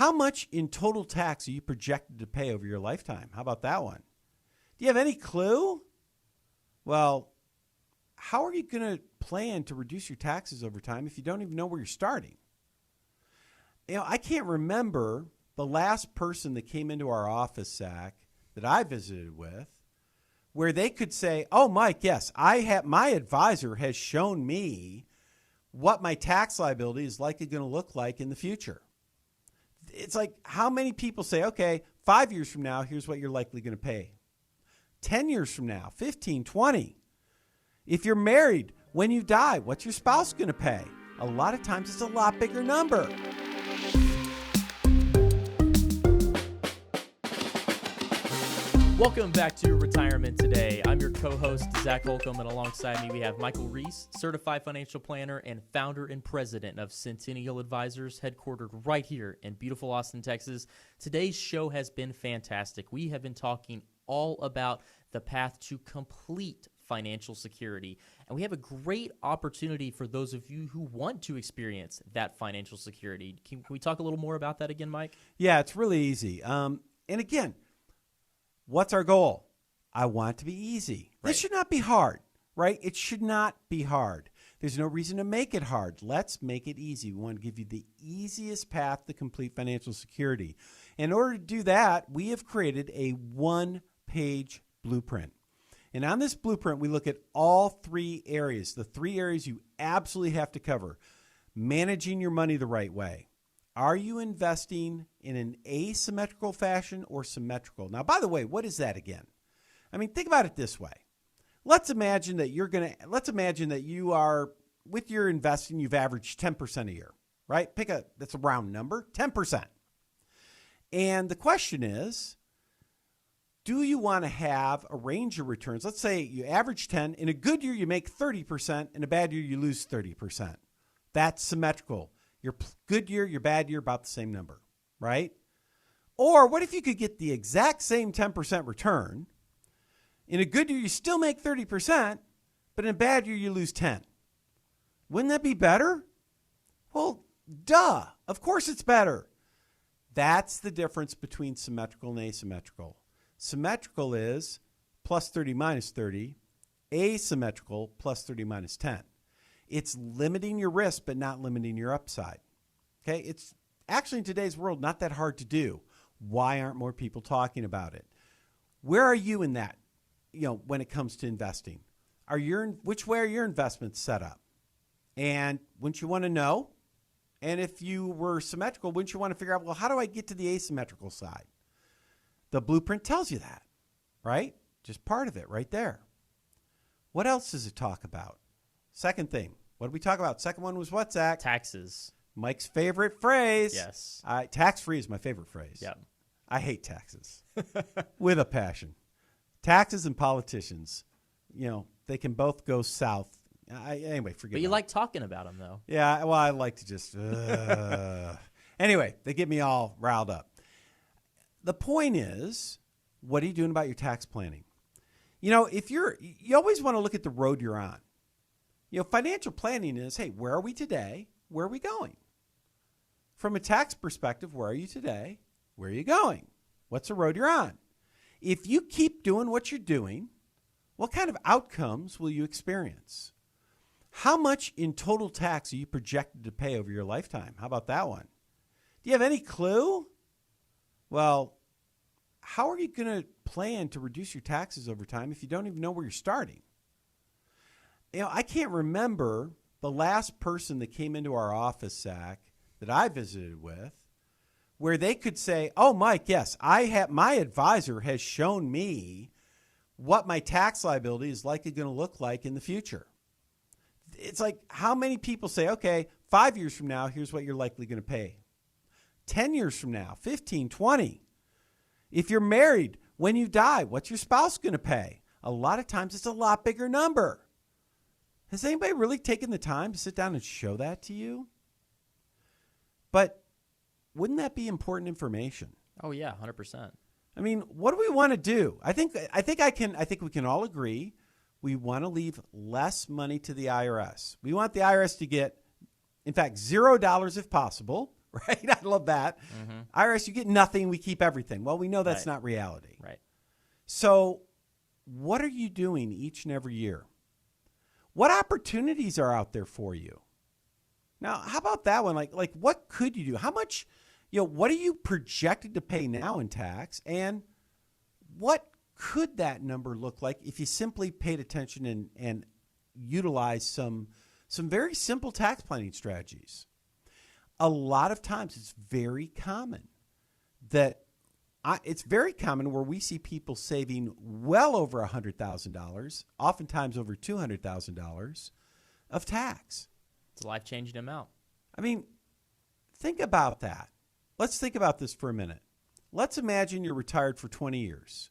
How much in total tax are you projected to pay over your lifetime? How about that one? Do you have any clue? Well, how are you going to plan to reduce your taxes over time if you don't even know where you're starting? I can't remember the last person that came into our office, Zach, that I visited with, where they could say, oh, Mike, yes, my advisor has shown me what my tax liability is likely going to look like in the future. It's like, how many people say, okay, 5 years from now, here's what you're likely going to pay. 10 years from now, 15, 20. If you're married, when you die, what's your spouse going to pay? A lot of times it's a lot bigger number. Welcome back to Retirement Today. I'm your co-host, Zach Holcomb, and alongside me we have Michael Reese, certified financial planner and founder and president of Centennial Advisors, headquartered right here in beautiful Austin, Texas. Today's show has been fantastic. We have been talking all about the path to complete financial security, and we have a great opportunity for those of you who want to experience that financial security. Can we talk a little more about that again, Mike? Yeah, it's really easy. And again, what's our goal? I want it to be easy. Right. This should not be hard, right? It should not be hard. There's no reason to make it hard. Let's make it easy. We want to give you the easiest path to complete financial security. In order to do that, we have created a one-page blueprint. And on this blueprint, we look at all three areas, the three areas you absolutely have to cover. Managing your money the right way. Are you investing in an asymmetrical fashion or symmetrical? Now, by the way, what is that again? I mean, think about it this way. Let's imagine that you are, with your investing, you've averaged 10% a year, right? That's a round number, 10%. And the question is, do you want to have a range of returns? Let's say you average 10. In a good year, you make 30%. In a bad year, you lose 30%. That's symmetrical. Your good year, your bad year, about the same number, right? Or what if you could get the exact same 10% return? In a good year, you still make 30%, but in a bad year, you lose 10. Wouldn't that be better? Well, duh. Of course it's better. That's the difference between symmetrical and asymmetrical. Symmetrical is plus 30 minus 30. Asymmetrical, plus 30 minus 10. It's limiting your risk, but not limiting your upside. Okay, it's actually in today's world not that hard to do. Why aren't more people talking about it? Where are you in that? When it comes to investing, which way are your investments set up? And wouldn't you want to know? And if you were symmetrical, wouldn't you want to figure out, well, how do I get to the asymmetrical side? The blueprint tells you that, right? Just part of it right there. What else does it talk about? Second thing. What did we talk about? Second one was what, Zach? Taxes. Mike's favorite phrase. Yes. Tax-free is my favorite phrase. Yep. I hate taxes with a passion. Taxes and politicians, they can both go south. Anyway, forget it. But you like talking about them, though. Yeah, well, I like to just... Anyway, they get me all riled up. The point is, what are you doing about your tax planning? You always want to look at the road you're on. Financial planning is, hey, where are we today? Where are we going? From a tax perspective, where are you today? Where are you going? What's the road you're on? If you keep doing what you're doing, what kind of outcomes will you experience? How much in total tax are you projected to pay over your lifetime? How about that one? Do you have any clue? Well, how are you going to plan to reduce your taxes over time if you don't even know where you're starting? I can't remember the last person that came into our office, Zach, that I visited with, where they could say, oh, Mike, yes, my advisor has shown me what my tax liability is likely going to look like in the future. It's like, how many people say, okay, 5 years from now, here's what you're likely going to pay. 10 years from now, 15, 20. If you're married, when you die, what's your spouse going to pay? A lot of times it's a lot bigger number. Has anybody really taken the time to sit down and show that to you? But wouldn't that be important information? Oh yeah, 100%. I mean, what do we want to do? I think we can all agree we want to leave less money to the IRS. We want the IRS to get, in fact, $0 if possible, right? I love that. IRS, you get nothing, we keep everything. Well, we know that's Right. not reality. Right. So what are you doing each and every year? What opportunities are out there for you? Now, how about that one? Like what could you do? How much, what are you projected to pay now in tax? And what could that number look like if you simply paid attention and utilized some very simple tax planning strategies? A lot of times it's very common where we see people saving well over $100,000, oftentimes over $200,000 of tax. It's a life-changing amount. I mean, think about that. Let's think about this for a minute. Let's imagine you're retired for 20 years.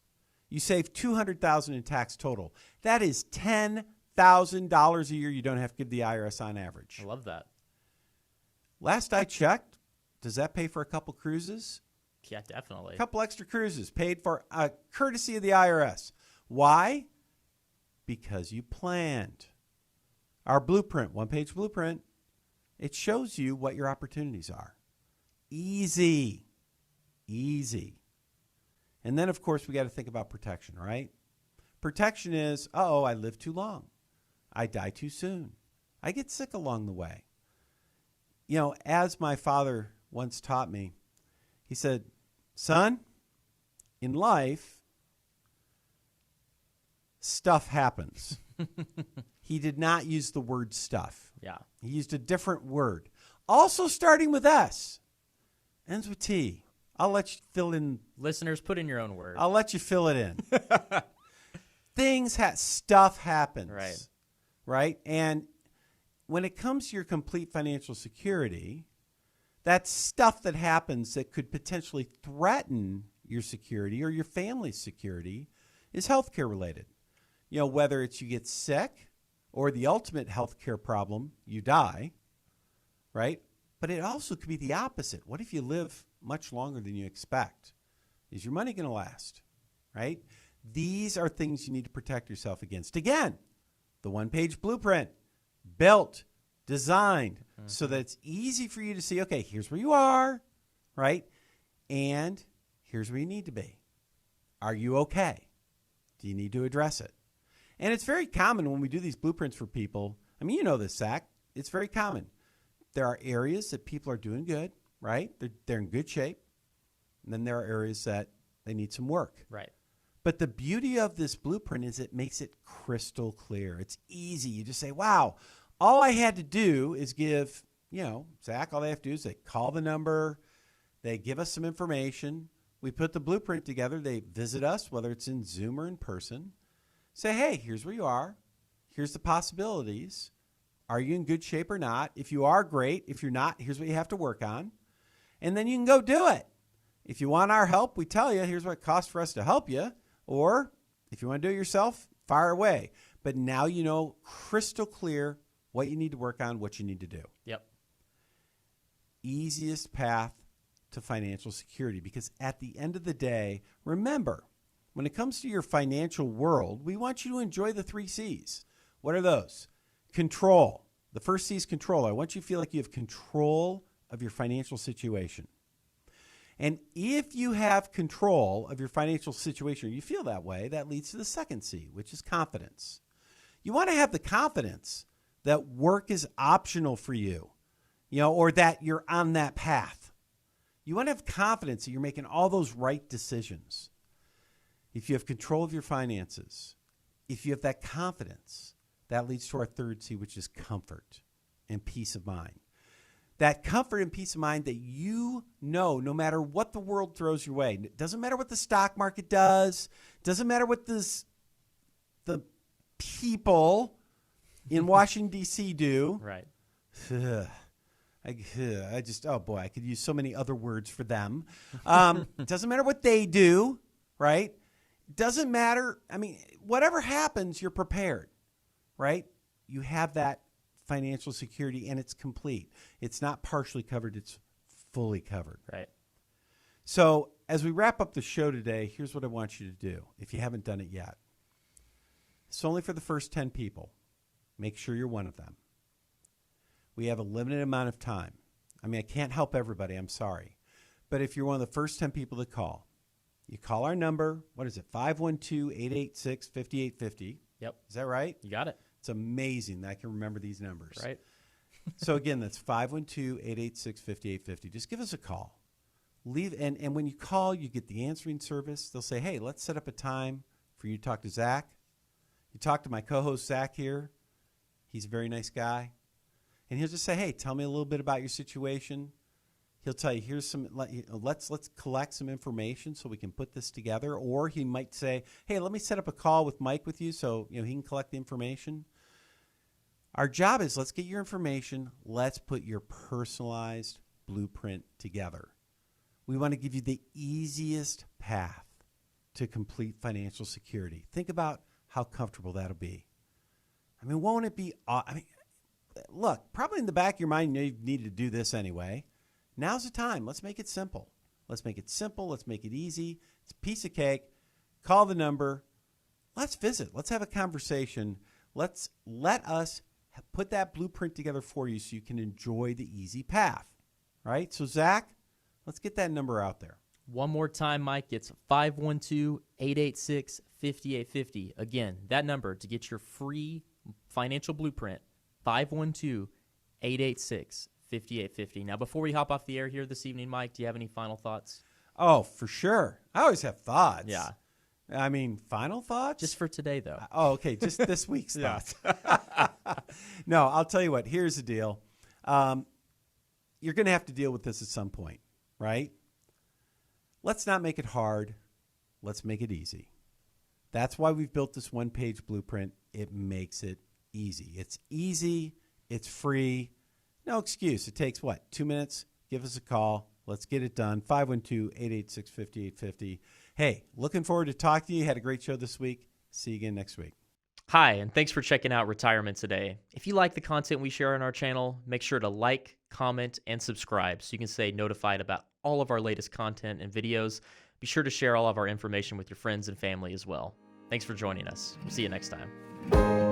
You save $200,000 in tax total. That is $10,000 a year you don't have to give the IRS on average. I love that. Last I checked, does that pay for a couple cruises? Yeah, definitely. A couple extra cruises paid for, courtesy of the IRS. Why? Because you planned. Our blueprint, one-page blueprint, it shows you what your opportunities are. Easy. And then, of course, we got to think about protection, right? Protection is, I live too long. I die too soon. I get sick along the way. As my father once taught me, he said, son, in life, stuff happens. He did not use the word stuff. Yeah. He used a different word. Also starting with S. Ends with T. I'll let you fill in. Listeners, put in your own word. I'll let you fill it in. Stuff happens. Right? And when it comes to your complete financial security, that stuff that happens that could potentially threaten your security or your family's security is healthcare related. Whether it's you get sick or the ultimate healthcare problem, you die, right? But it also could be the opposite. What if you live much longer than you expect? Is your money going to last, right? These are things you need to protect yourself against. Again, the one-page blueprint, built, designed, so that it's easy for you to see, okay, here's where you are, right? And here's where you need to be. Are you okay? Do you need to address it? And it's very common when we do these blueprints for people. I mean, you know this, Zach. It's very common. There are areas that people are doing good, right? They're in good shape. And then there are areas that they need some work. Right. But the beauty of this blueprint is it makes it crystal clear. It's easy. You just say, wow, all I had to do is give, Zach, all they have to do is they call the number. They give us some information. We put the blueprint together. They visit us, whether it's in Zoom or in person. Say, hey, here's where you are. Here's the possibilities. Are you in good shape or not? If you are, great. If you're not, here's what you have to work on. And then you can go do it. If you want our help, we tell you, here's what it costs for us to help you. Or if you want to do it yourself, fire away. But now you know crystal clear what you need to work on, what you need to do. Yep. Easiest path to financial security. Because at the end of the day, remember, when it comes to your financial world, we want you to enjoy the 3 C's. What are those? Control. The first C is control. I want you to feel like you have control of your financial situation. And if you have control of your financial situation, or you feel that way, that leads to the second C, which is confidence. You want to have the confidence that work is optional for you, or that you're on that path. You want to have confidence that you're making all those right decisions. If you have control of your finances, if you have that confidence, that leads to our third C, which is comfort and peace of mind. That comfort and peace of mind that no matter what the world throws your way, it doesn't matter what the stock market does, it doesn't matter what the people in Washington, D.C. do. Right. I just, I could use so many other words for them. It doesn't matter what they do, right? It doesn't matter. I mean, whatever happens, you're prepared, right? You have that financial security and it's complete. It's not partially covered. It's fully covered. Right. So as we wrap up the show today, here's what I want you to do if you haven't done it yet. It's only for the first 10 people. Make sure you're one of them. We have a limited amount of time. I mean, I can't help everybody. I'm sorry. But if you're one of the first 10 people to call, you call our number. What is it? 512-886-5850. Yep. Is that right? You got it. It's amazing that I can remember these numbers. Right. So again, that's 512-886-5850. Just give us a call. And when you call, you get the answering service. They'll say, hey, let's set up a time for you to talk to Zach. You talk to my co-host, Zach, here. He's a very nice guy. And he'll just say, hey, tell me a little bit about your situation. He'll tell you, here's some, let's collect some information so we can put this together. Or he might say, hey, let me set up a call with Mike with you so he can collect the information. Our job is let's get your information. Let's put your personalized blueprint together. We want to give you the easiest path to complete financial security. Think about how comfortable that'll be. I mean, won't it be? Look, probably in the back of your mind, you need to do this anyway. Now's the time. Let's make it simple. Let's make it simple. Let's make it easy. It's a piece of cake. Call the number. Let's visit. Let's have a conversation. Let us put that blueprint together for you so you can enjoy the easy path. Right? So, Zach, let's get that number out there. One more time, Mike. It's 512-886-5850. Again, that number to get your free financial blueprint, 512-886-5850. Now, before we hop off the air here this evening, Mike, do you have any final thoughts? Oh, for sure. I always have thoughts. Yeah. I mean, final thoughts? Just for today, though. Oh, okay. Just this week's thoughts. No, I'll tell you what. Here's the deal. You're going to have to deal with this at some point, right? Let's not make it hard. Let's make it easy. That's why we've built this one-page blueprint. It makes it easy. It's easy. It's free. No excuse. It takes, 2 minutes? Give us a call. Let's get it done. 512-886-5850. Hey, looking forward to talking to you. Had a great show this week. See you again next week. Hi, and thanks for checking out Retirement Today. If you like the content we share on our channel, make sure to like, comment, and subscribe so you can stay notified about all of our latest content and videos. Be sure to share all of our information with your friends and family as well. Thanks for joining us. We'll see you next time.